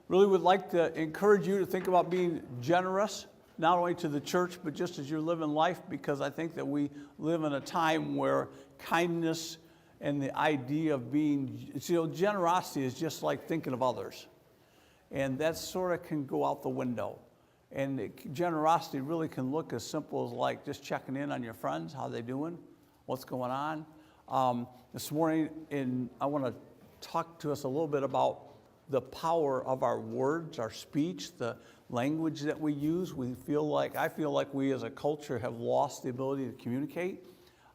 Really would like to encourage you to think about being generous, not only to the church, but just as you're living life, because I think that we live in a time where kindness and the idea of being, generosity is just like thinking of others. And that sort of can go out the window. And generosity really can look as simple as like just checking in on your friends, how they doing, what's going on. This morning, I want to talk to us a little bit about the power of our words, our speech, the language that we use. I feel like we as a culture have lost the ability to communicate.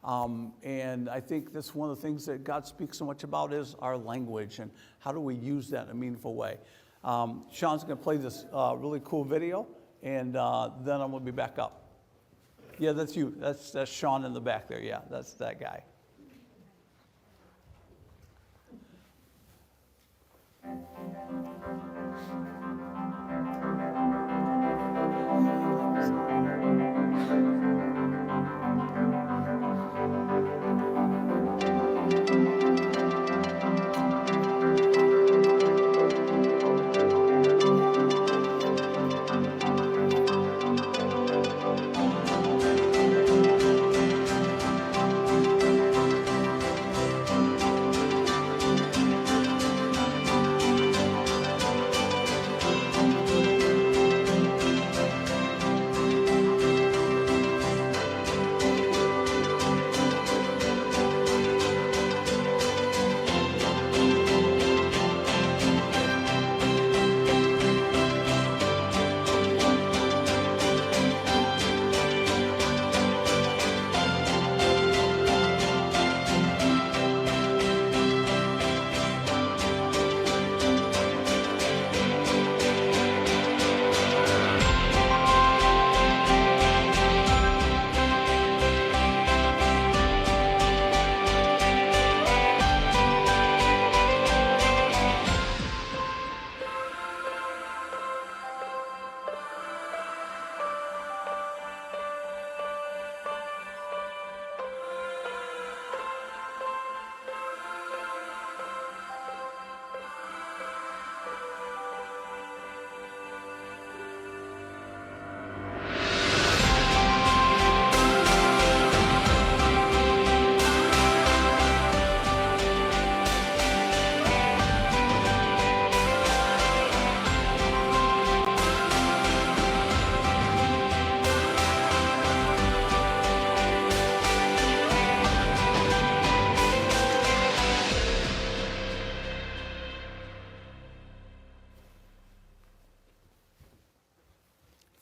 And I think that's one of the things that God speaks so much about is our language and how do we use that in a meaningful way. Sean's going to play this really cool video, and then I'm going to be back up. Yeah, that's you. That's Sean in the back there. Yeah, that's that guy.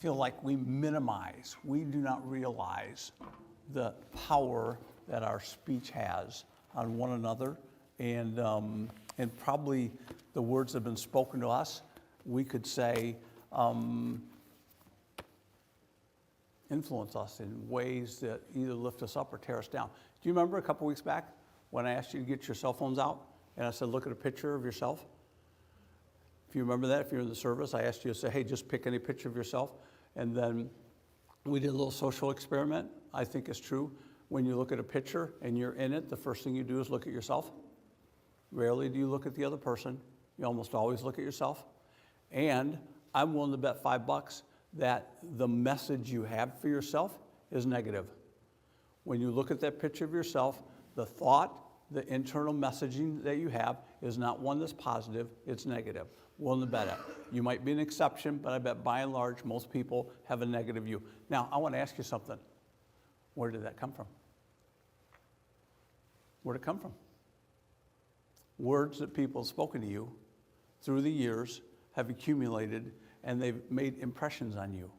Feel like we do not realize the power that our speech has on one another, and probably the words that have been spoken to us, we could say, influence us in ways that either lift us up or tear us down. Do you remember a couple weeks back when I asked you to get your cell phones out, and I said, look at a picture of yourself? If you remember that, if you're in the service, I asked you to say, hey, just pick any picture of yourself. And then we did a little social experiment. I think it's true. When you look at a picture and you're in it, the first thing you do is look at yourself. Rarely do you look at the other person. You almost always look at yourself. And I'm willing to bet $5 that the message you have for yourself is negative. When you look at that picture of yourself, the thought, the internal messaging that you have is not one that's positive, it's negative. Willing to bet it. You might be an exception, but I bet by and large, most people have a negative view. Now, I want to ask you something. Where did that come from? Where did it come from? Words that people have spoken to you through the years have accumulated, and they've made impressions on you.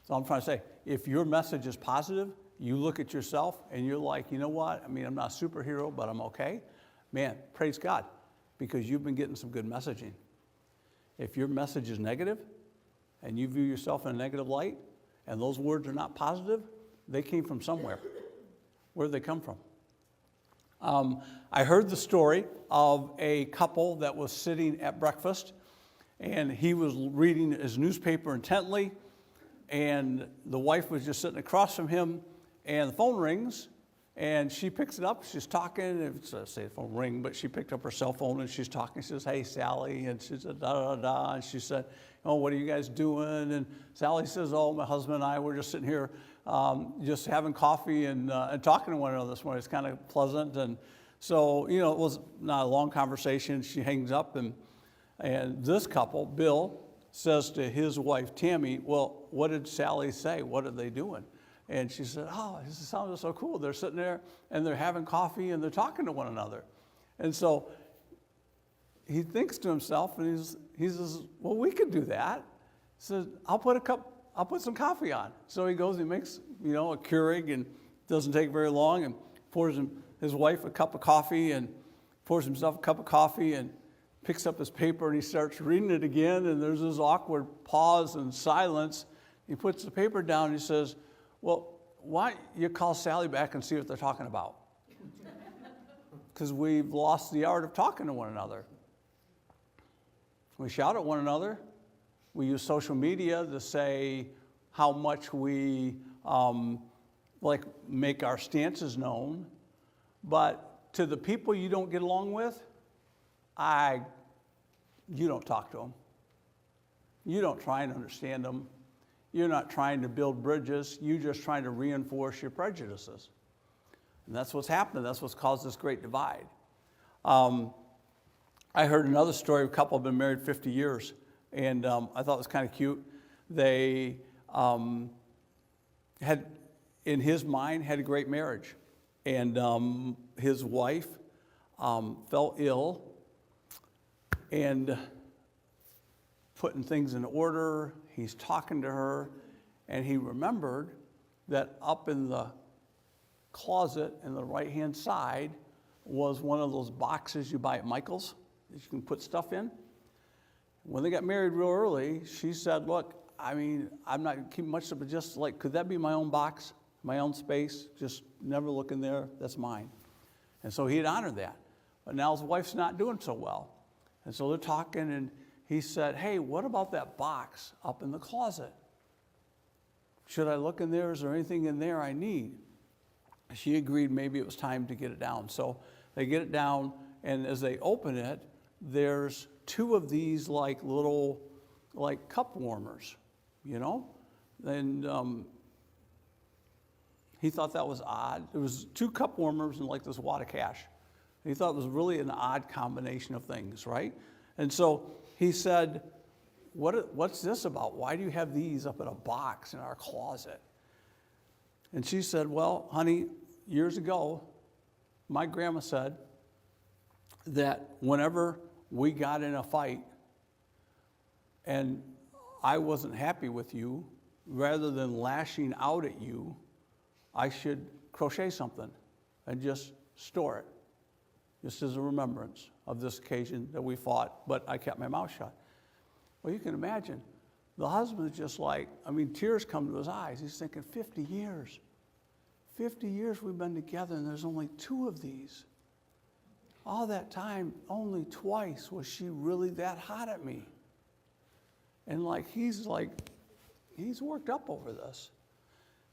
So I'm trying to say, if your message is positive, you look at yourself and you're like, you know what? I mean, I'm not a superhero, but I'm okay. Man, praise God, because you've been getting some good messaging. If your message is negative and you view yourself in a negative light and those words are not positive, they came from somewhere. Where did they come from? I heard the story of a couple that was sitting at breakfast, and he was reading his newspaper intently, and the wife was just sitting across from him, and the phone rings, And she picks it up, she's talking, it's a cell phone ring, but she picked up her cell phone and she's talking. She says, hey, Sally, and she said, da-da-da, and she said, oh, what are you guys doing? And Sally says, oh, my husband and I were just sitting here just having coffee and talking to one another this morning. It's kind of pleasant. And so, it was not a long conversation. She hangs up, and this couple, Bill, says to his wife, Tammy, well, what did Sally say? What are they doing? And she said, oh, this sounds so cool. They're sitting there and they're having coffee and they're talking to one another. And so he thinks to himself, and he says, well, we could do that. He says, I'll put some coffee on. So he goes and he makes, a Keurig, and it doesn't take very long, and pours his wife a cup of coffee and pours himself a cup of coffee and picks up his paper and he starts reading it again, and there's this awkward pause and silence. He puts the paper down and he says, well, why don't you call Sally back and see what they're talking about? Because we've lost the art of talking to one another. We shout at one another. We use social media to say how much we make our stances known. But to the people you don't get along with, you don't talk to them. You don't try and understand them. You're not trying to build bridges. You're just trying to reinforce your prejudices. And that's what's happening. That's what's caused this great divide. I heard another story. A couple have been married 50 years, and I thought it was kind of cute. They had, in his mind, had a great marriage. And his wife fell ill and putting things in order. He's talking to her, and he remembered that up in the closet in the right-hand side was one of those boxes you buy at Michael's that you can put stuff in. When they got married real early, she said, look, I'm not keeping much of it, just could that be my own box, my own space? Just never look in there, that's mine. And so he had honored that. But now his wife's not doing so well. And so they're talking, and he said, hey, what about that box up in the closet? Should I look in there? Is there anything in there I need? She agreed maybe it was time to get it down. So they get it down, and as they open it, there's two of these little cup warmers, And he thought that was odd. There was two cup warmers and this wad of cash. He thought it was really an odd combination of things, right? And so he said, what's this about? Why do you have these up in a box in our closet? And she said, well, honey, years ago, my grandma said that whenever we got in a fight and I wasn't happy with you, rather than lashing out at you, I should crochet something and just store it, just as a remembrance of this occasion that we fought, but I kept my mouth shut. Well, you can imagine, the husband's just tears come to his eyes. He's thinking, 50 years. 50 years we've been together, and there's only two of these. All that time, only twice was she really that hot at me. And he's worked up over this.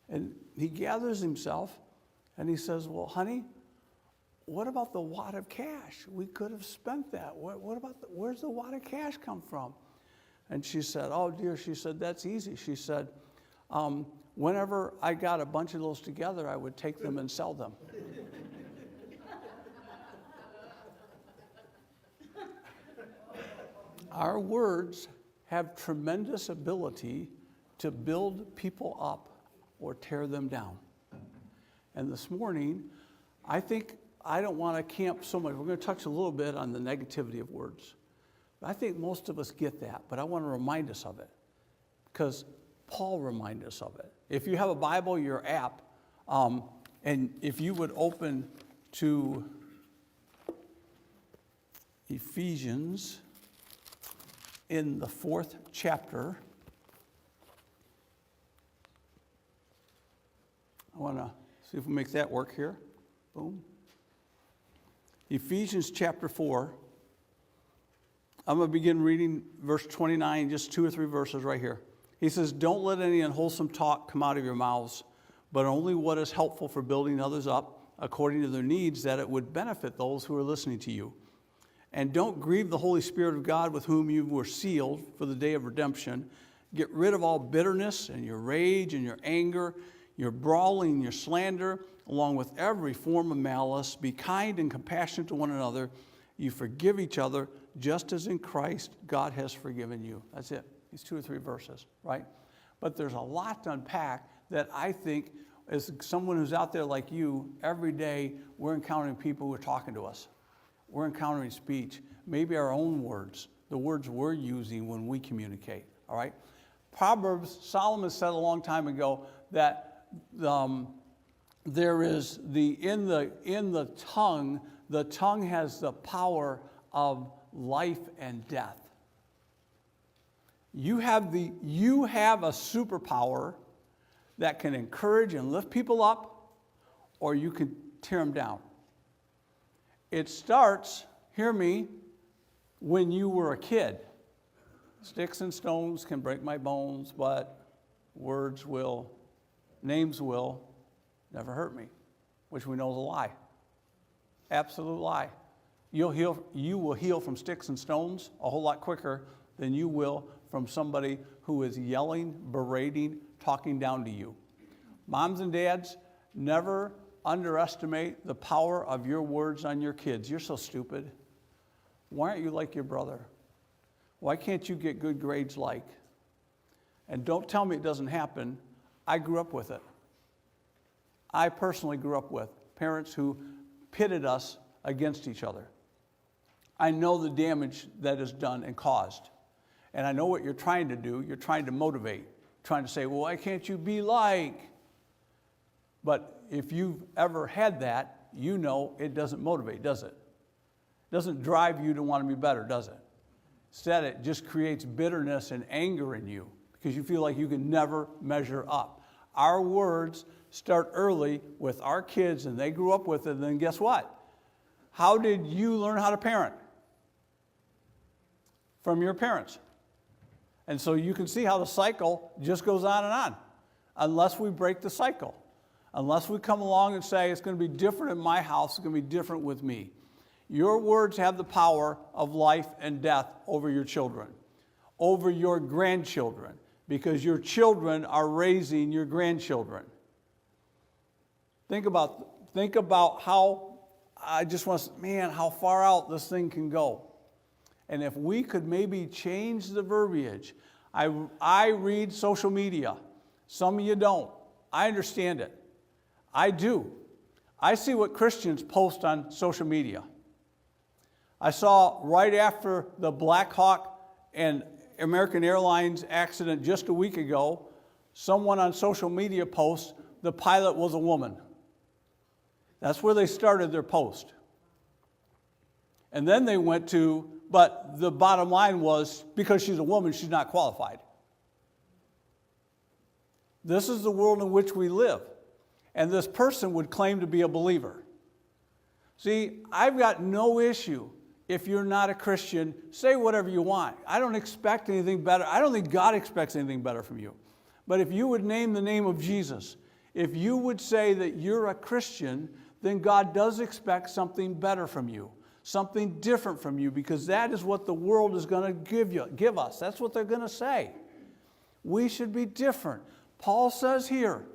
And he gathers himself, and he says, well, honey, what about the wad of cash? We could have spent that. Where's the wad of cash come from? And she said, oh, dear, she said, that's easy. She said, whenever I got a bunch of those together, I would take them and sell them. Our words have tremendous ability to build people up or tear them down. And this morning, I think I don't want to camp so much. We're going to touch a little bit on the negativity of words. I think most of us get that, but I want to remind us of it because Paul reminded us of it. If you have a Bible, your app, and if you would open to Ephesians in the 4th chapter. I want to see if we make that work here. Boom. Ephesians chapter 4. I'm going to begin reading verse 29, just 2 or 3 verses right here. He says, don't let any unwholesome talk come out of your mouths, but only what is helpful for building others up according to their needs, that it would benefit those who are listening to you. And don't grieve the Holy Spirit of God, with whom you were sealed for the day of redemption. Get rid of all bitterness and your rage and your anger, your brawling and your slander, along with every form of malice. Be kind and compassionate to one another. You forgive each other, just as in Christ God has forgiven you. That's it. These 2 or 3 verses, right? But there's a lot to unpack that I think, as someone who's out there like you, every day we're encountering people who are talking to us. We're encountering speech, maybe our own words, the words we're using when we communicate, all right? Proverbs, Solomon said a long time ago that there is in the tongue has the power of life and death. You have a superpower that can encourage and lift people up, or you can tear them down. It starts, hear me, when you were a kid. Sticks and stones can break my bones, but names will never hurt me, which we know is a lie. Absolute lie. You will heal from sticks and stones a whole lot quicker than you will from somebody who is yelling, berating, talking down to you. Moms and dads, never underestimate the power of your words on your kids. You're so stupid. Why aren't you like your brother? Why can't you get good grades like? And don't tell me it doesn't happen. I grew up with it. I personally grew up with parents who pitted us against each other. I know the damage that is done and caused. And I know what you're trying to do. You're trying to motivate, trying to say, well, why can't you be like? But if you've ever had that, you know it doesn't motivate, does it? It doesn't drive you to want to be better, does it? Instead, it just creates bitterness and anger in you because you feel like you can never measure up. Our words start early with our kids, and they grew up with it, and then guess what? How did you learn how to parent? From your parents. And so you can see how the cycle just goes on and on, unless we break the cycle. Unless we come along and say, it's going to be different in my house, it's going to be different with me. Your words have the power of life and death over your children, over your grandchildren, because your children are raising your grandchildren. Think about how, I just want to, man, how far out this thing can go. And if we could maybe change the verbiage. I read social media. Some of you don't. I understand it. I do. I see what Christians post on social media. I saw right after the Black Hawk and American Airlines accident just a week ago, someone on social media posts, the pilot was a woman. That's where they started their post. And then they went to, but the bottom line was, because she's a woman, she's not qualified. This is the world in which we live. And this person would claim to be a believer. See, I've got no issue if you're not a Christian. Say whatever you want. I don't expect anything better. I don't think God expects anything better from you. But if you would name the name of Jesus, if you would say that you're a Christian, then God does expect something better from you, something different from you, because that is what the world is going to give us. That's what they're going to say. We should be different. Paul says here,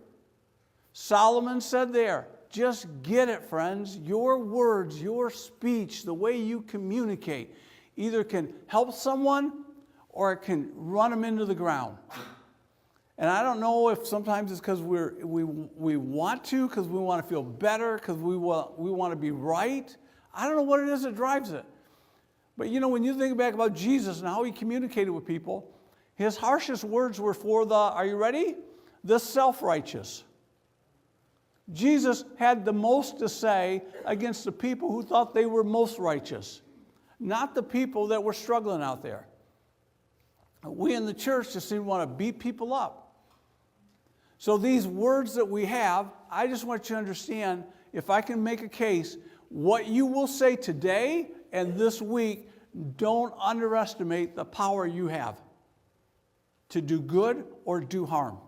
Solomon said there, just get it, friends. Your words, your speech, the way you communicate, either can help someone or it can run them into the ground. And I don't know if sometimes it's because we want to, because we want to feel better, because we want to be right. I don't know what it is that drives it. But you know, when you think back about Jesus and how he communicated with people, his harshest words were for the, are you ready? The self-righteous. Jesus had the most to say against the people who thought they were most righteous, not the people that were struggling out there. We in the church just seem to want to beat people up. So these words that we have, I just want you to understand, if I can make a case, what you will say today and this week, don't underestimate the power you have to do good or do harm.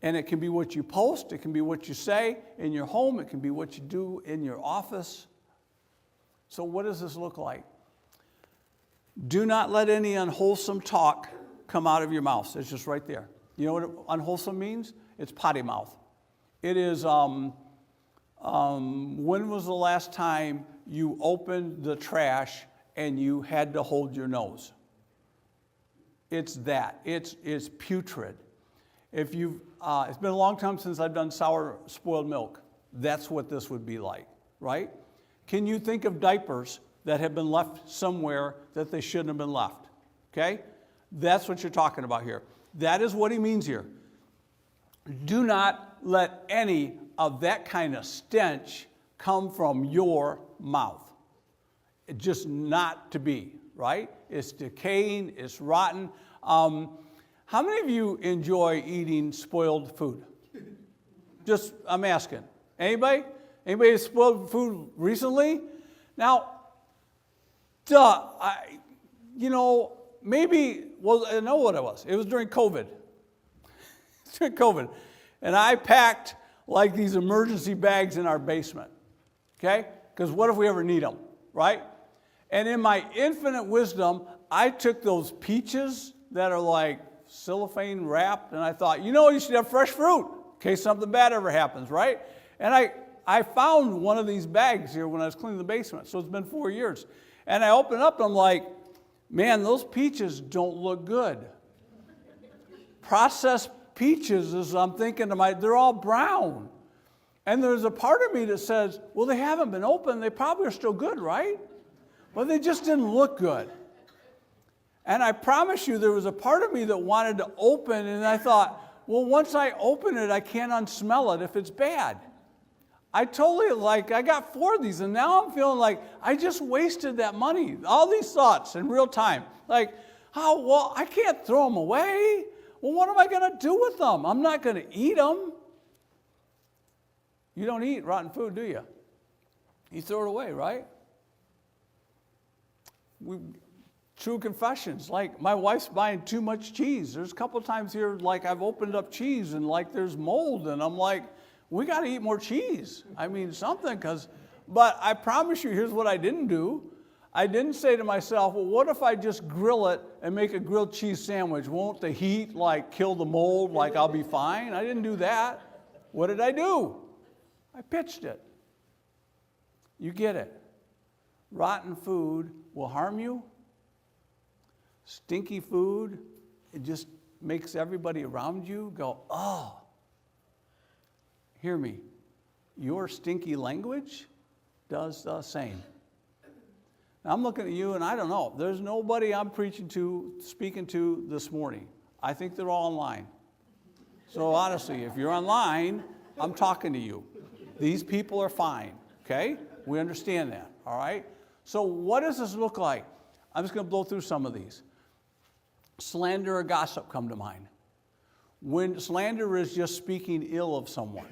And it can be what you post, it can be what you say in your home, it can be what you do in your office. So what does this look like? Do not let any unwholesome talk come out of your mouth. It's just right there. You know what unwholesome means? It's potty mouth. It is, when was the last time you opened the trash and you had to hold your nose? It's that. It's putrid. If you've, it's been a long time since I've done sour spoiled milk. That's what this would be like, right? Can you think of diapers that have been left somewhere that they shouldn't have been left? Okay? That's what you're talking about here. That is what he means here. Do not let any of that kind of stench come from your mouth. It's just not to be, right? It's decaying, it's rotten. How many of you enjoy eating spoiled food? Just, I'm asking. Anybody? Anybody has spoiled food recently? Now, maybe, well, I know what it was. It was during COVID. During COVID. And I packed like these emergency bags in our basement. Okay? Because what if we ever need them, right? And in my infinite wisdom, I took those peaches that are like cellophane wrapped, and I thought, you should have fresh fruit in case something bad ever happens, right? And I found one of these bags here when I was cleaning the basement, so it's been 4 years. And I opened it up, and I'm like, man, those peaches don't look good. Processed peaches, as I'm thinking to myself, they're all brown. And there's a part of me that says, well, they haven't been opened. They probably are still good, right? But they just didn't look good. And I promise you, there was a part of me that wanted to open, and I thought, well, once I open it, I can't unsmell it if it's bad. I got 4 of these, and now I'm feeling like I just wasted that money. All these thoughts in real time. Like, well, I can't throw them away. Well, what am I going to do with them? I'm not going to eat them. You don't eat rotten food, do you? You throw it away, right? True confessions, like my wife's buying too much cheese. There's a couple of times here, like I've opened up cheese and like there's mold, and I'm like, we got to eat more cheese. I mean, something, but I promise you, here's what I didn't do. I didn't say to myself, well, what if I just grill it and make a grilled cheese sandwich? Won't the heat like kill the mold, like I'll be fine? I didn't do that. What did I do? I pitched it. You get it. Rotten food will harm you. Stinky food, it just makes everybody around you go, oh. Hear me. Your stinky language does the same. Now, I'm looking at you, and I don't know. There's nobody I'm speaking to this morning. I think they're all online. So honestly, if you're online, I'm talking to you. These people are fine, okay? We understand that, all right? So what does this look like? I'm just going to blow through some of these. Slander or gossip come to mind. When slander is just speaking ill of someone.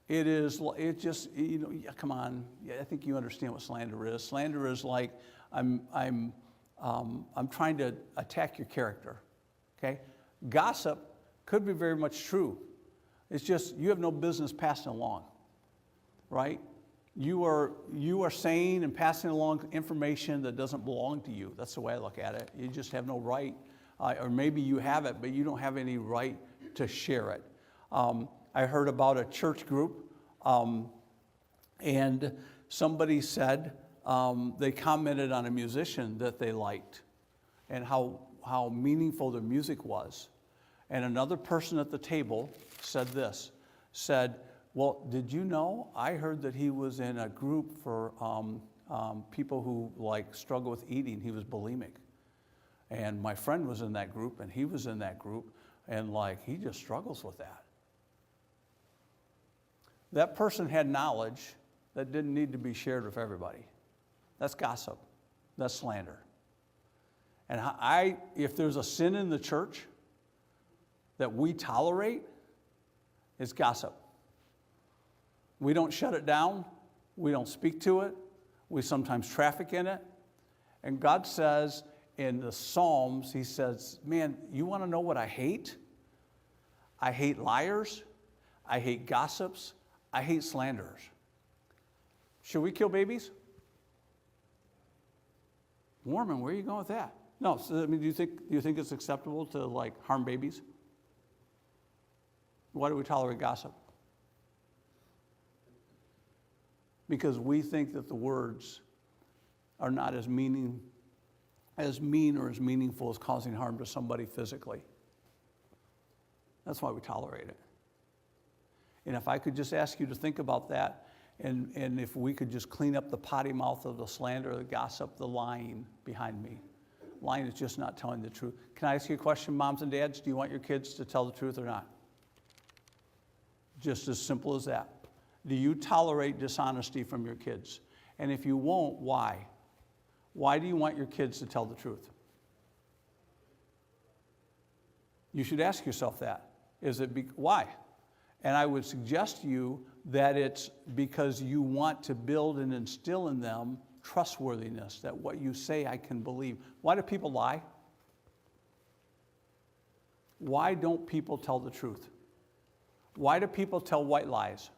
Come on. Yeah, I think you understand what slander is. Slander is like, I'm trying to attack your character, okay? Gossip could be very much true. It's just, you have no business passing along, right? You are saying and passing along information that doesn't belong to you. That's the way I look at it. You just have no right, or maybe you have it, but you don't have any right to share it. I heard about a church group, and somebody said they commented on a musician that they liked and how meaningful their music was. And another person at the table said, well, did you know, I heard that he was in a group for people who struggle with eating. He was bulimic. And my friend was in that group, and he was in that group, and he just struggles with that. That person had knowledge that didn't need to be shared with everybody. That's gossip. That's slander. And if there's a sin in the church that we tolerate, it's gossip. We don't shut it down. We don't speak to it. We sometimes traffic in it. And God says in the Psalms, he says, man, you want to know what I hate? I hate liars. I hate gossips. I hate slanderers. Should we kill babies? Warman, where are you going with that? No, so, I mean, do you think it's acceptable to like harm babies? Why do we tolerate gossip? Because we think that the words are not as mean or as meaningful as causing harm to somebody physically. That's why we tolerate it. And if I could just ask you to think about that, and if we could just clean up the potty mouth of the slander, the gossip, the lying behind me. Lying is just not telling the truth. Can I ask you a question, moms and dads? Do you want your kids to tell the truth or not? Just as simple as that. Do you tolerate dishonesty from your kids? And if you won't, why? Why do you want your kids to tell the truth? You should ask yourself that. Why? And I would suggest to you that it's because you want to build and instill in them trustworthiness, that what you say I can believe. Why do people lie? Why don't people tell the truth? Why do people tell white lies?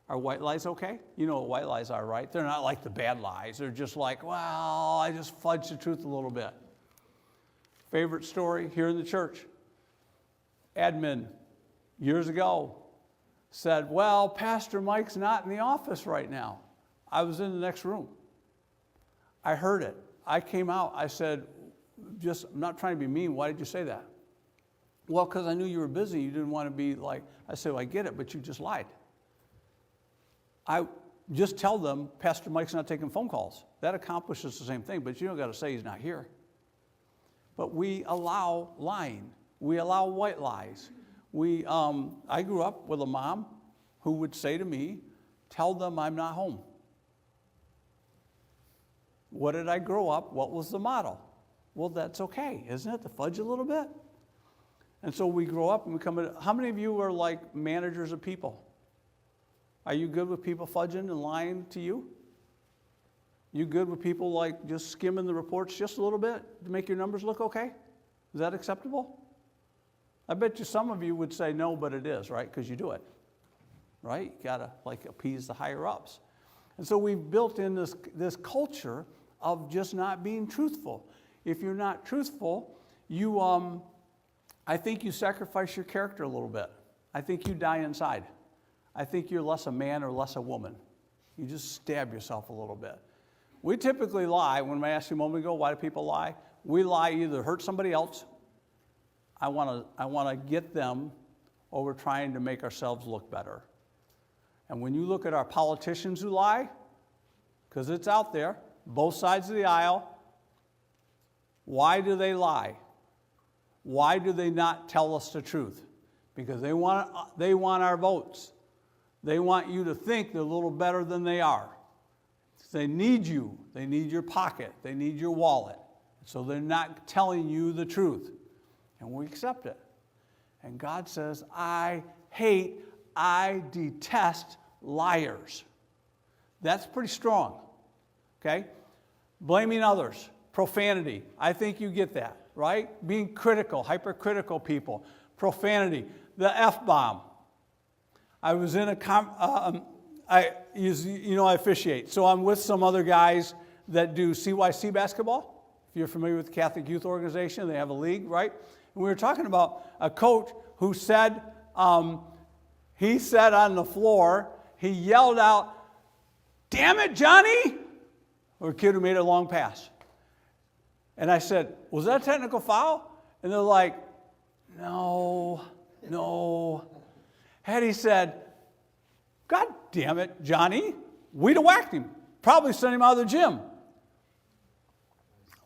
Are white lies okay? You know what white lies are, right? They're not like the bad lies. They're just like, well, I just fudged the truth a little bit. Favorite story here in the church. Admin, years ago, said, well, Pastor Mike's not in the office right now. I was in the next room. I heard it. I came out. I said, I'm not trying to be mean. Why did you say that? Well, because I knew you were busy. You didn't want to be like, I said, well, I get it, but you just lied. I just tell them, Pastor Mike's not taking phone calls. That accomplishes the same thing, but you don't got to say he's not here. But we allow lying. We allow white lies. I grew up with a mom who would say to me, tell them I'm not home. What did I grow up? What was the model? Well, that's okay, isn't it? To fudge a little bit. And so we grow up and we come in. How many of you are like managers of people? Are you good with people fudging and lying to you? You good with people like just skimming the reports just a little bit to make your numbers look okay? Is that acceptable? I bet you some of you would say no, but it is, right? Because you do it, right? You got to like appease the higher ups. And so we've built in this culture of just not being truthful. If you're not truthful, I think you sacrifice your character a little bit. I think you die inside. I think you're less a man or less a woman. You just stab yourself a little bit. We typically lie. When I asked you a moment ago, why do people lie? We lie either to hurt somebody else. I want to get them, or we're trying to make ourselves look better. And when you look at our politicians who lie, because it's out there, both sides of the aisle, why do they lie? Why do they not tell us the truth? Because they want our votes. They want you to think they're a little better than they are. They need you. They need your pocket. They need your wallet. So they're not telling you the truth. And we accept it. And God says, I detest liars. That's pretty strong. Okay? Blaming others. Profanity. I think you get that, right? Being critical, hypercritical people. Profanity. The F-bomb. I was in I officiate. So I'm with some other guys that do CYC basketball. If you're familiar with the Catholic Youth Organization, they have a league, right? And we were talking about a coach who said, he said on the floor, he yelled out, "Damn it, Johnny!" Or a kid who made a long pass. And I said, "Was that a technical foul?" And they're like, No. Had he said, "God damn it, Johnny," we'd have whacked him. Probably sent him out of the gym.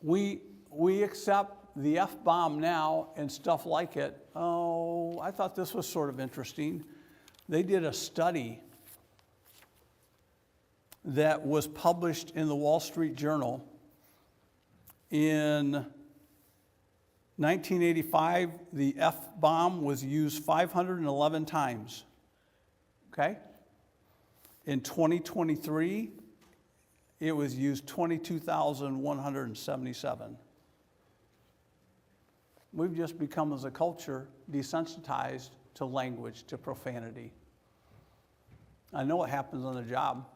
We accept the F-bomb now and stuff like it. Oh, I thought this was sort of interesting. They did a study that was published in the Wall Street Journal in 1985. The F-bomb was used 511 times. Okay? In 2023, it was used 22,177. We've just become, as a culture, desensitized to language, to profanity. I know what happens on the job.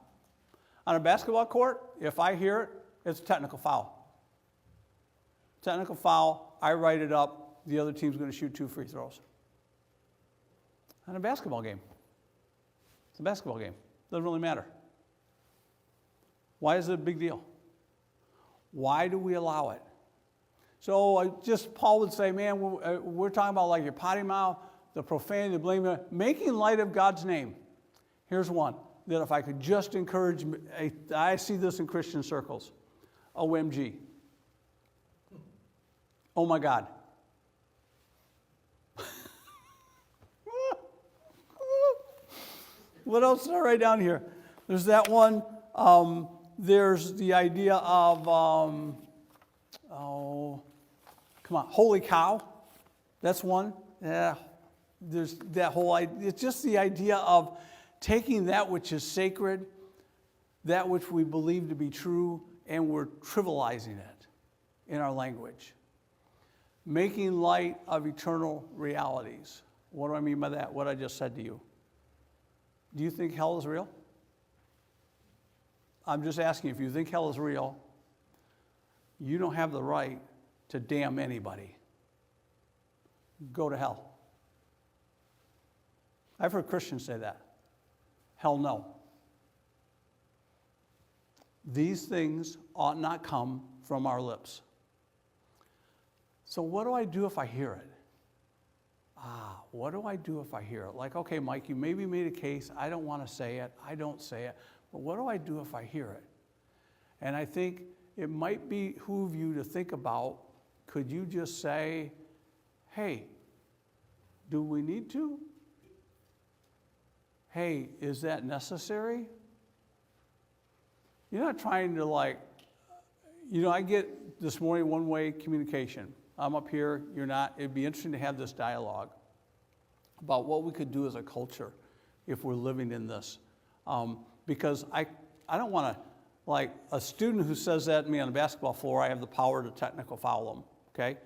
On a basketball court, if I hear it, it's a technical foul. Technical foul, I write it up, the other team's going to shoot 2 free throws. On a basketball game. It's a basketball game. Doesn't really matter. Why is it a big deal? Why do we allow it? So Paul would say, man, we're talking about like your potty mouth, the profanity, the blame, making light of God's name. Here's one that if I could just encourage, I see this in Christian circles. OMG. Oh my God. What else did I write down here? There's that one. There's the idea of, holy cow. That's one. Yeah. There's that whole idea. It's just the idea of taking that which is sacred, that which we believe to be true, and we're trivializing it in our language. Making light of eternal realities. What do I mean by that? What I just said to you. Do you think hell is real? I'm just asking, if you think hell is real, you don't have the right to damn anybody. Go to hell. I've heard Christians say that. Hell no. These things ought not come from our lips. So what do I do if I hear it? What do I do if I hear it? Like, okay, Mike, you maybe made a case. I don't want to say it. I don't say it. But what do I do if I hear it? And I think it might behoove you to think about, could you just say, hey, do we need to? Hey, is that necessary? You're not trying to I get this morning one-way communication. I'm up here, you're not. It'd be interesting to have this dialogue about what we could do as a culture if we're living in this. Because I don't want to, like a student who says that to me on the basketball floor, I have the power to technical foul them, okay?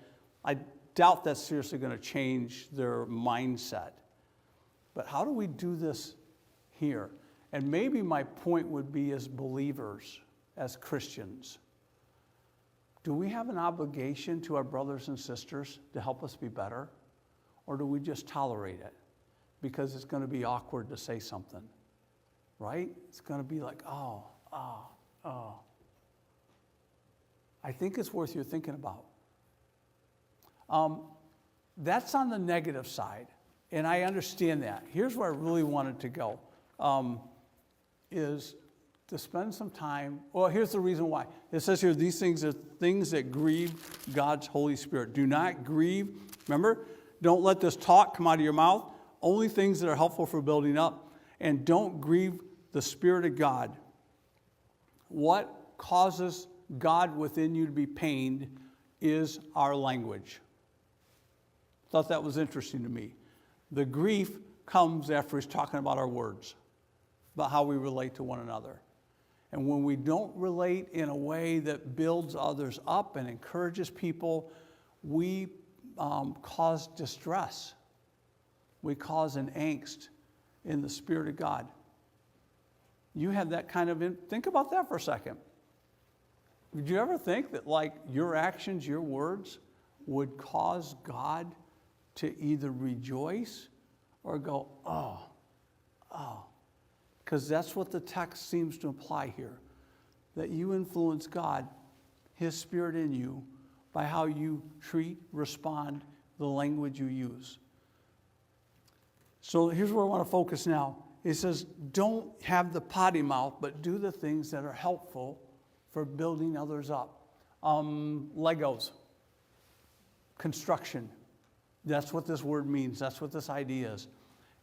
I doubt that's seriously going to change their mindset. But how do we do this here? And maybe my point would be, as believers, as Christians, do we have an obligation to our brothers and sisters to help us be better? Or do we just tolerate it because it's going to be awkward to say something, right? It's going to be like, oh. I think it's worth your thinking about. That's on the negative side, and I understand that. Here's where I really wanted to go, is to spend some time. Well, here's the reason why. It says here, these things are things that grieve God's Holy Spirit. Do not grieve. Remember, don't let this talk come out of your mouth. Only things that are helpful for building up. And don't grieve the Spirit of God. What causes God within you to be pained is our language. Thought that was interesting to me. The grief comes after he's talking about our words, about how we relate to one another. And when we don't relate in a way that builds others up and encourages people, we cause distress. We cause an angst in the Spirit of God. You have that kind of, think about that for a second. Did you ever think that your actions, your words would cause God to either rejoice or go, oh? Because that's what the text seems to imply here, that you influence God, His Spirit in you, by how you treat, respond, the language you use. So here's where I want to focus now. It says, don't have the potty mouth, but do the things that are helpful for building others up. Legos, construction. That's what this word means. That's what this idea is.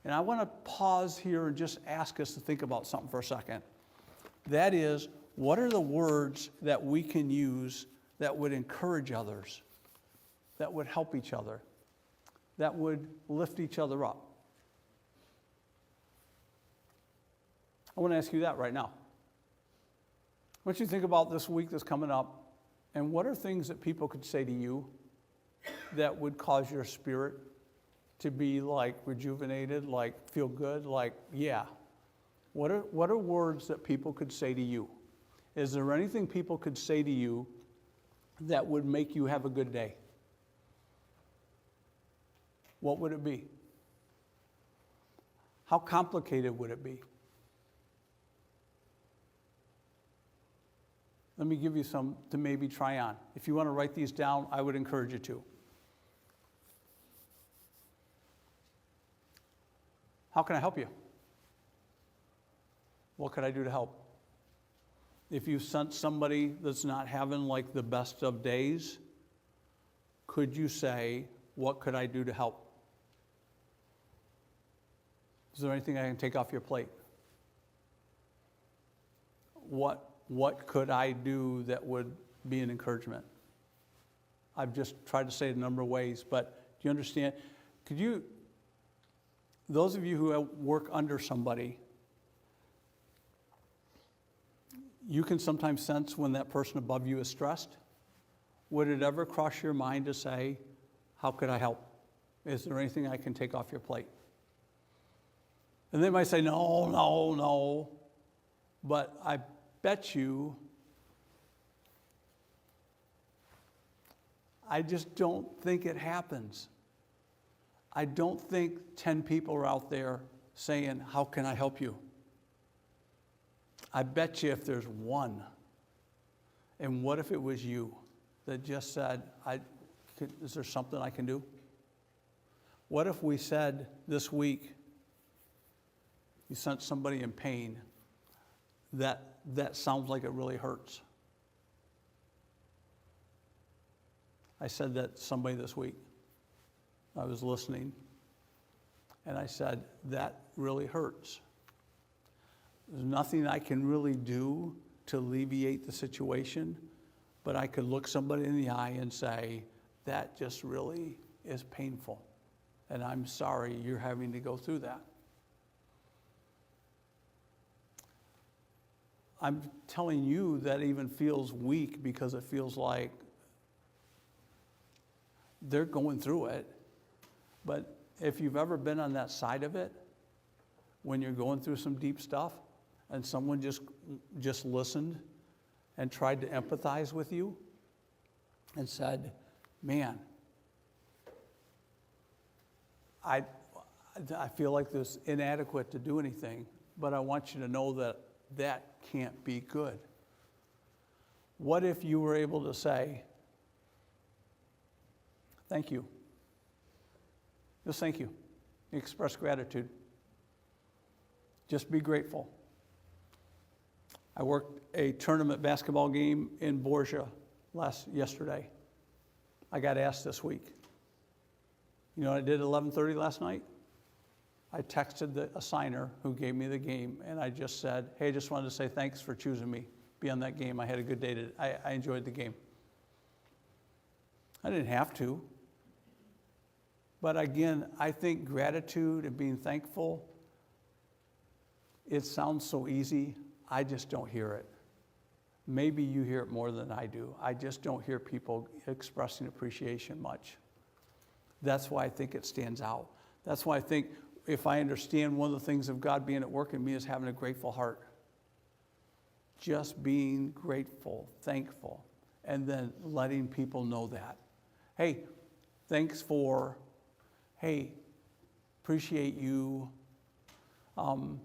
And I want to pause here and just ask us to think about something for a second. That is, what are the words that we can use that would encourage others, that would help each other, that would lift each other up? I want to ask you that right now. I want you to think about this week that's coming up, and what are things that people could say to you that would cause your spirit to be like rejuvenated, like feel good, like, yeah. What are words that people could say to you? Is there anything people could say to you that would make you have a good day? What would it be? How complicated would it be? Let me give you some to maybe try on. If you want to write these down, I would encourage you to. How can I help you? What could I do to help? If you sense somebody that's not having like the best of days, could you say, what could I do to help? Is there anything I can take off your plate? What could I do that would be an encouragement? I've just tried to say it a number of ways, but do you understand? Those of you who work under somebody, you can sometimes sense when that person above you is stressed. Would it ever cross your mind to say, how could I help? Is there anything I can take off your plate? And they might say, no. But I bet you, I just don't think it happens. I don't think 10 people are out there saying, how can I help you? I bet you if there's one, and what if it was you that just said, is there something I can do? What if we said this week, you sent somebody in pain, that sounds like it really hurts. I said that to somebody this week. I was listening, and I said, that really hurts. There's nothing I can really do to alleviate the situation, but I could look somebody in the eye and say, that just really is painful, and I'm sorry you're having to go through that. I'm telling you that even feels weak because it feels like they're going through it. But if you've ever been on that side of it, when you're going through some deep stuff and someone just listened and tried to empathize with you and said, man, I feel like this is inadequate to do anything, but I want you to know that can't be good. What if you were able to say, thank you. Just thank you. Express gratitude. Just be grateful. I worked a tournament basketball game in Borgia yesterday. I got asked this week. You know what I did at 11:30 last night? I texted the assigner who gave me the game, and I just said, hey, I just wanted to say thanks for choosing me. Be on that game. I had a good day today. I enjoyed the game. I didn't have to. But again, I think gratitude and being thankful, it sounds so easy. I just don't hear it. Maybe you hear it more than I do. I just don't hear people expressing appreciation much. That's why I think it stands out. That's why I think if I understand one of the things of God being at work in me is having a grateful heart. Just being grateful, thankful, and then letting people know that. Hey, thanks for, hey, appreciate you. I'm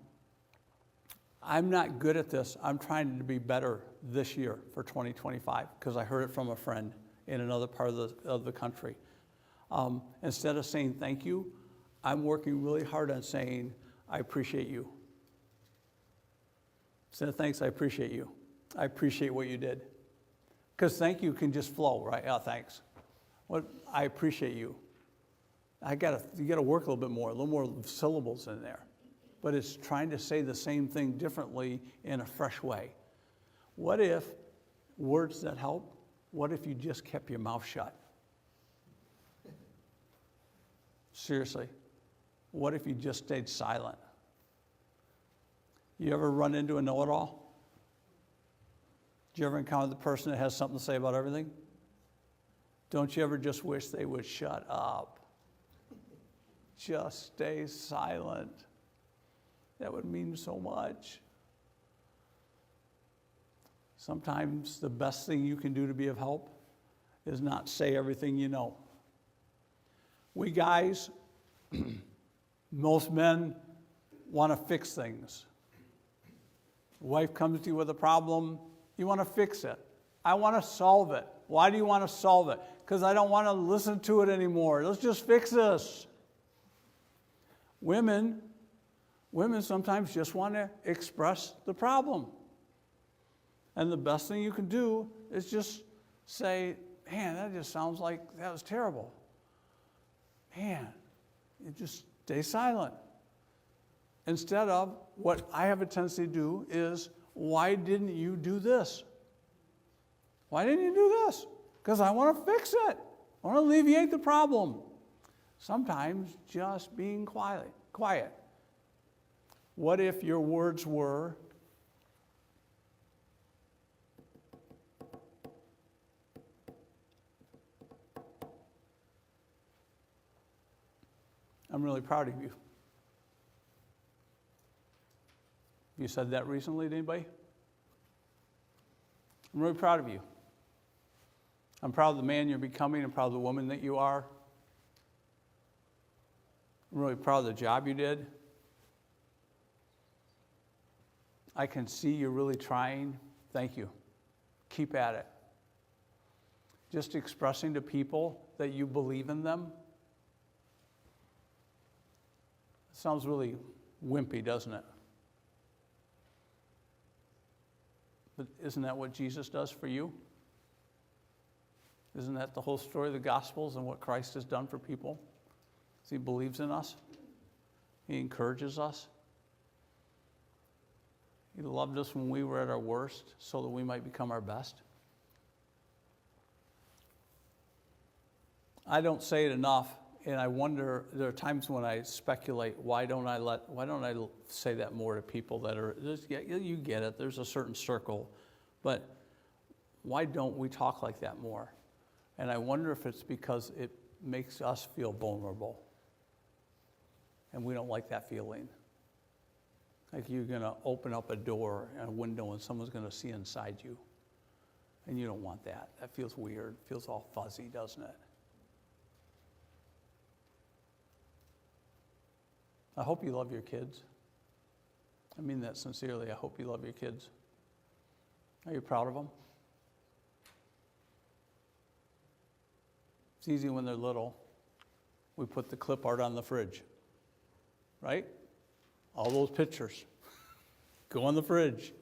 not good at this. I'm trying to be better this year for 2025 because I heard it from a friend in another part of the country. Instead of saying thank you, I'm working really hard on saying, I appreciate you. Instead of thanks, I appreciate you. I appreciate what you did. Because thank you can just flow, right? Oh, thanks. I appreciate you. You got to work a little more syllables in there. But it's trying to say the same thing differently in a fresh way. What if words that help? What if you just kept your mouth shut? Seriously. What if you just stayed silent? You ever run into a know-it-all? Do you ever encounter the person that has something to say about everything? Don't you ever just wish they would shut up? just stay silent. That would mean so much. Sometimes the best thing you can do to be of help is not say everything you know. We guys, most men want to fix things. Wife comes to you with a problem, you want to fix it. I want to solve it. Why do you want to solve it? Because I don't want to listen to it anymore. Let's just fix this. Women sometimes just want to express the problem. And the best thing you can do is just say, man, that just sounds like that was terrible. Man, you just stay silent. Instead of, what I have a tendency to do is, why didn't you do this? Why didn't you do this? Because I want to fix it. I want to alleviate the problem. Sometimes just being quiet. What if your words were, I'm really proud of you. Have you said that recently to anybody? I'm really proud of you. I'm proud of the man you're becoming. I'm proud of the woman that you are. I'm really proud of the job you did. I can see you're really trying. Thank you. Keep at it. Just expressing to people that you believe in them. Sounds really wimpy, doesn't it? But isn't that what Jesus does for you? Isn't that the whole story of the Gospels and what Christ has done for people? He believes in us. He encourages us. He loved us when we were at our worst so that we might become our best. I don't say it enough, and I wonder, there are times when I speculate, why don't I say that more to people that are, you get it, there's a certain circle, but why don't we talk like that more? And I wonder if it's because it makes us feel vulnerable. And we don't like that feeling. Like you're going to open up a door and a window and someone's going to see inside you. And you don't want that. That feels weird. It feels all fuzzy, doesn't it? I hope you love your kids. I mean that sincerely. I hope you love your kids. Are you proud of them? It's easy when they're little. We put the clip art on the fridge, right? All those pictures go in the fridge.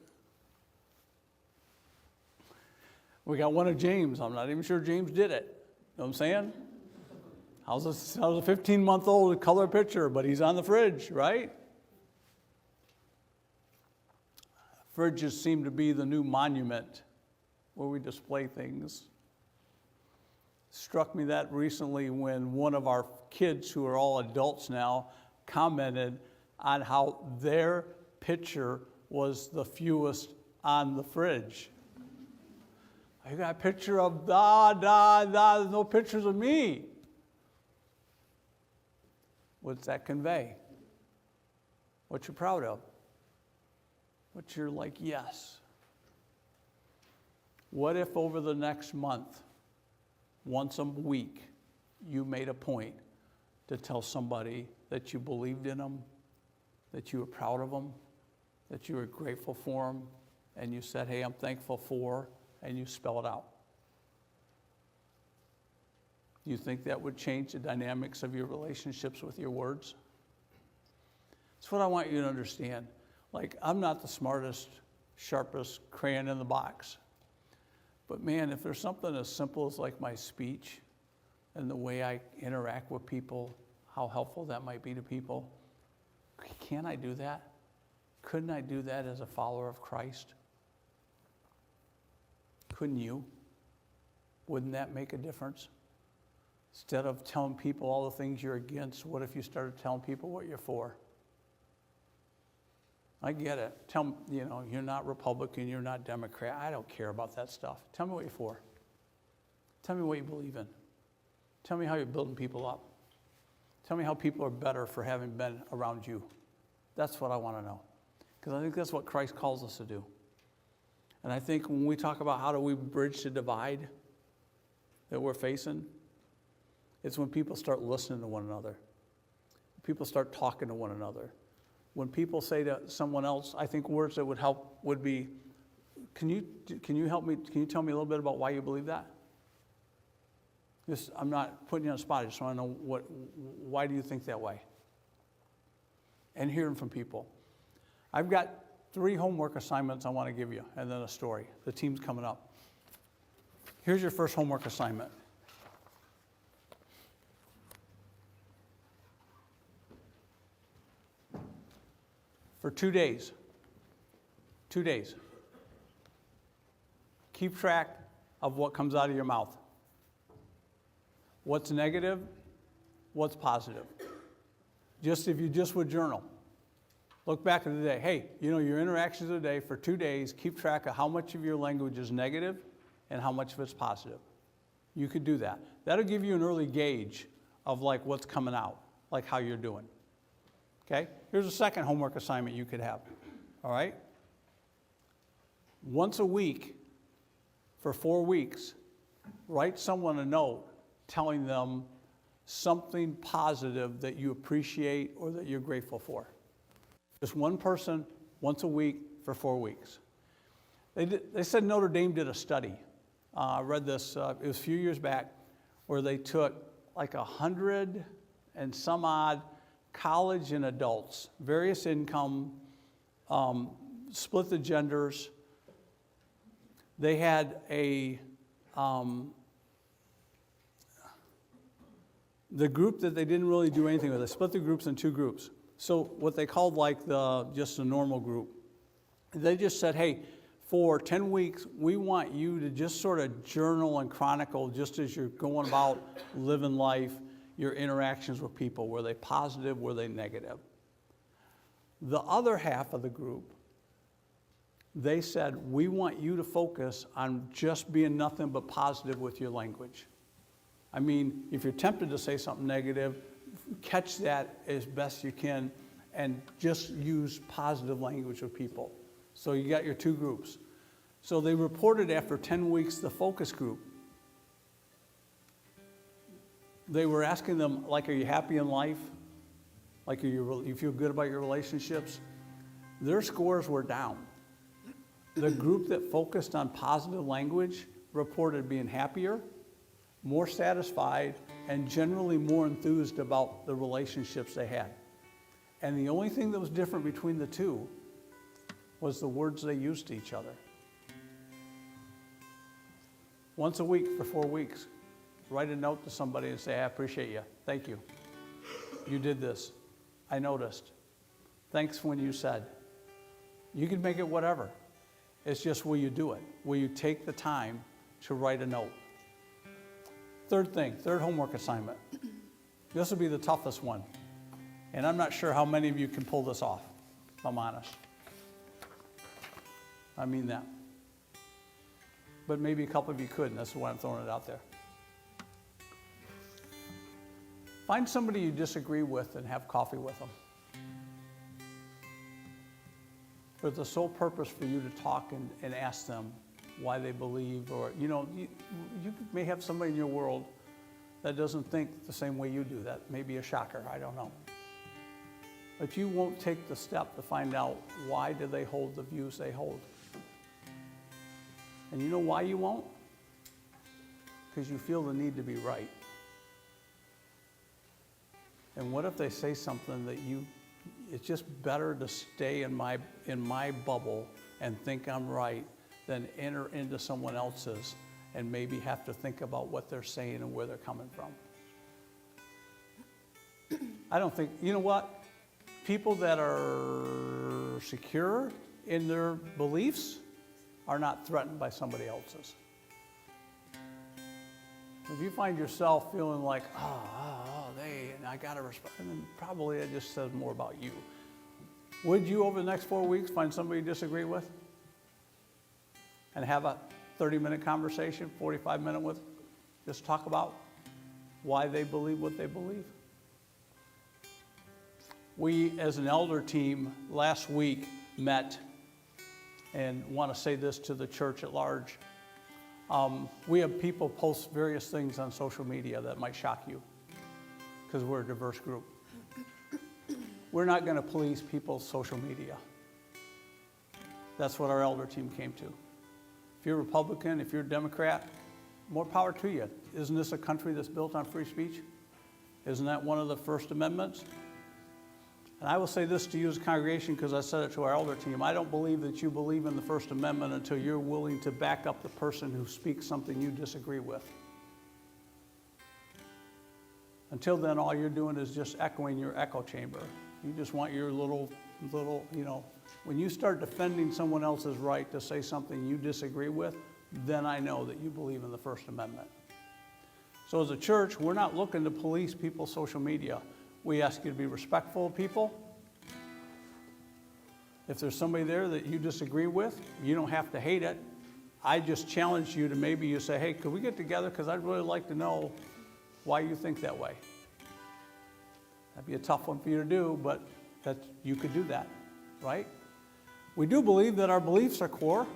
We got one of James. I'm not even sure James did it. You know what I'm saying? How's a 15-month-old color picture, but he's on the fridge, right? Fridges seem to be the new monument where we display things. Struck me that recently when one of our kids, who are all adults now, commented on how their picture was the fewest on the fridge. I got a picture of there's no pictures of me. What's that convey? What you're proud of? What you're like, yes. What if over the next month, once a week, you made a point to tell somebody that you believed in them, that you were proud of them, that you were grateful for them, and you said, hey, I'm thankful for, and you spell it out? Do you think that would change the dynamics of your relationships with your words? That's what I want you to understand. Like, I'm not the smartest, sharpest crayon in the box. But man, if there's something as simple as like my speech and the way I interact with people, how helpful that might be to people, can't I do that? Couldn't I do that as a follower of Christ? Couldn't you? Wouldn't that make a difference? Instead of telling people all the things you're against, what if you started telling people what you're for? I get it. Tell them, you're not Republican, you're not Democrat. I don't care about that stuff. Tell me what you're for. Tell me what you believe in. Tell me how you're building people up. Tell me how people are better for having been around you. That's what I want to know. Because I think that's what Christ calls us to do. And I think when we talk about how do we bridge the divide that we're facing, it's when people start listening to one another. People start talking to one another. When people say to someone else, I think words that would help would be, can you help me, can you tell me a little bit about why you believe that? I'm not putting you on the spot, I just want to know why do you think that way? And hearing from people. I've got 3 homework assignments I want to give you, and then a story. The team's coming up. Here's your first homework assignment. For 2 days, keep track of what comes out of your mouth. What's negative, what's positive. If you just would journal. Look back at the day. Hey, your interactions of the day for 2 days, keep track of how much of your language is negative and how much of it's positive. You could do that. That'll give you an early gauge of what's coming out, how you're doing. Okay? Here's a second homework assignment you could have. All right? Once a week, for 4 weeks, write someone a note telling them something positive that you appreciate or that you're grateful for. Just one person, once a week, for 4 weeks. They said Notre Dame did a study. I read this, it was a few years back, where they took 100 and some odd college and adults, various income, split the genders. They had the group that they didn't really do anything with, they split the groups in 2 groups. So what they called just a normal group, they just said, hey, for 10 weeks, we want you to just sort of journal and chronicle just as you're going about living life, your interactions with people. Were they positive? Were they negative? The other half of the group, they said, we want you to focus on just being nothing but positive with your language. I mean, if you're tempted to say something negative, catch that as best you can and just use positive language with people. So you got your 2 groups. So they reported after 10 weeks, the focus group, they were asking them, are you happy in life? You feel good about your relationships? Their scores were down. The group that focused on positive language reported being happier, more satisfied, and generally more enthused about the relationships they had. And the only thing that was different between the 2 was the words they used to each other. Once a week for 4 weeks, write a note to somebody and say, I appreciate you. Thank you. You did this. I noticed. Thanks when you said. You can make it whatever. It's just, will you do it? Will you take the time to write a note? Third homework assignment. This will be the toughest one. And I'm not sure how many of you can pull this off, if I'm honest. I mean that. But maybe a couple of you could, and that's why I'm throwing it out there. Find somebody you disagree with and have coffee with them. For the sole purpose for you to talk and ask them why they believe, or, you may have somebody in your world that doesn't think the same way you do. That may be a shocker, I don't know. But you won't take the step to find out why do they hold the views they hold. And you know why you won't? Because you feel the need to be right. And what if they say something that it's just better to stay in my bubble and think I'm right than enter into someone else's and maybe have to think about what they're saying and where they're coming from. I don't think, you know what? People that are secure in their beliefs are not threatened by somebody else's. If you find yourself feeling like, and I gotta respond, then probably it just says more about you. Would you, over the next 4 weeks, find somebody you disagree with and have a 30-minute conversation, 45-minute with, just talk about why they believe what they believe? We, as an elder team, last week met, and want to say this to the church at large. We have people post various things on social media that might shock you, because we're a diverse group. We're not going to police people's social media. That's what our elder team came to. If you're a Republican, if you're a Democrat, more power to you. Isn't this a country that's built on free speech? Isn't that one of the First Amendments? And I will say this to you as a congregation, because I said it to our elder team. I don't believe that you believe in the First Amendment until you're willing to back up the person who speaks something you disagree with. Until then, all you're doing is just echoing your echo chamber. You just want your little, when you start defending someone else's right to say something you disagree with, then I know that you believe in the First Amendment. So as a church, we're not looking to police people's social media. We ask you to be respectful of people. If there's somebody there that you disagree with, you don't have to hate it. I just challenge you to maybe you say, hey, could we get together? Because I'd really like to know why you think that way. That'd be a tough one for you to do, but you could do that, right? We do believe that our beliefs are core,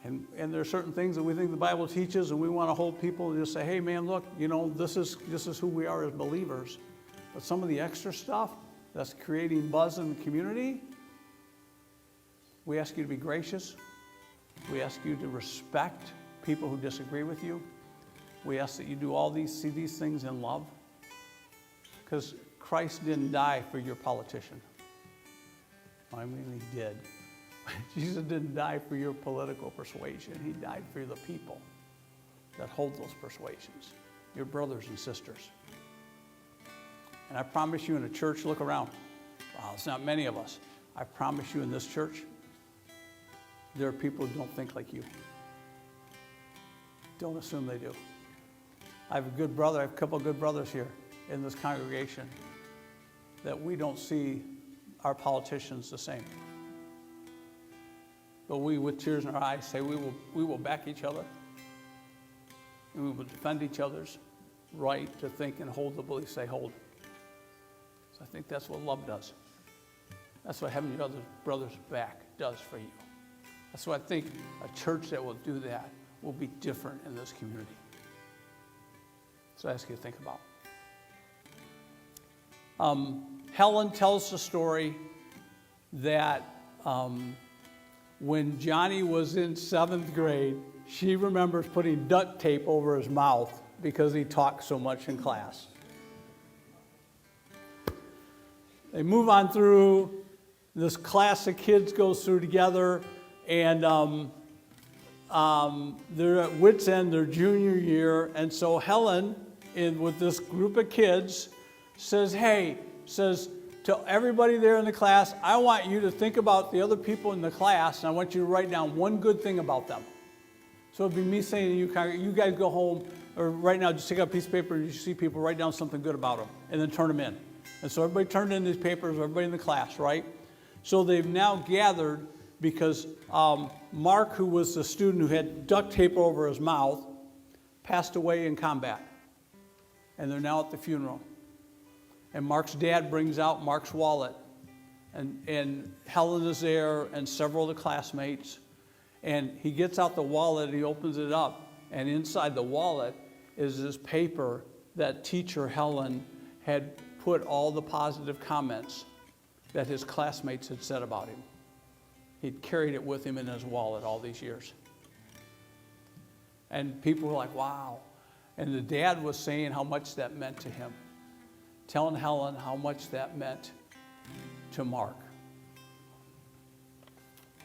and there are certain things that we think the Bible teaches, and we want to hold people and just say, hey man, look, this is who we are as believers. But some of the extra stuff that's creating buzz in the community, we ask you to be gracious. We ask you to respect people who disagree with you. We ask that you do see these things in love. Because Christ didn't die for your politician. I mean, he did. Jesus didn't die for your political persuasion. He died for the people that hold those persuasions, your brothers and sisters. And I promise you in a church, look around. Wow, it's not many of us. I promise you in this church, there are people who don't think like you. Don't assume they do. I have a couple of good brothers here in this congregation that we don't see our politicians the same. But we, with tears in our eyes, say we will back each other, and we will defend each other's right to think and hold the beliefs they hold. So I think that's what love does. That's what having your other brother's back does for you. That's why I think a church that will do that will be different in this community. So I ask you to think about. Helen tells the story that when Johnny was in 7th grade, she remembers putting duct tape over his mouth because he talked so much in class. They move on through. This class of kids goes through together, and they're at wit's end, their junior year, and so Helen, with this group of kids, says to everybody there in the class, I want you to think about the other people in the class, and I want you to write down one good thing about them. So it'd be me saying to you, you guys go home, or right now, just take out a piece of paper, and you see people, write down something good about them, and then turn them in. And so everybody turned in these papers, everybody in the class, right? So they've now gathered because Mark, who was the student who had duct tape over his mouth, passed away in combat. And they're now at the funeral. And Mark's dad brings out Mark's wallet. And Helen is there and several of the classmates. And he gets out the wallet and he opens it up. And inside the wallet is this paper that teacher Helen had put all the positive comments that his classmates had said about him. He'd carried it with him in his wallet all these years. And people were like, wow. And the dad was saying how much that meant to him, telling Helen how much that meant to Mark.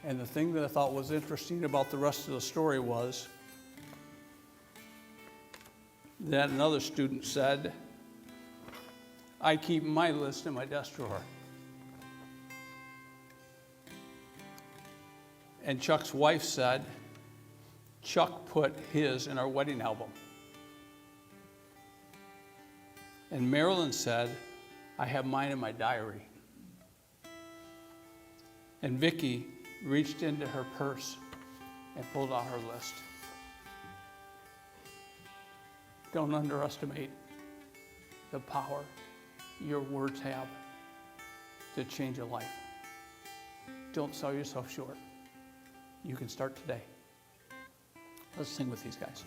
And the thing that I thought was interesting about the rest of the story was that another student said, I keep my list in my desk drawer. And Chuck's wife said, Chuck put his in our wedding album. And Marilyn said, I have mine in my diary. And Vicki reached into her purse and pulled out her list. Don't underestimate the power your words have to change a life. Don't sell yourself short. You can start today. Let's sing with these guys.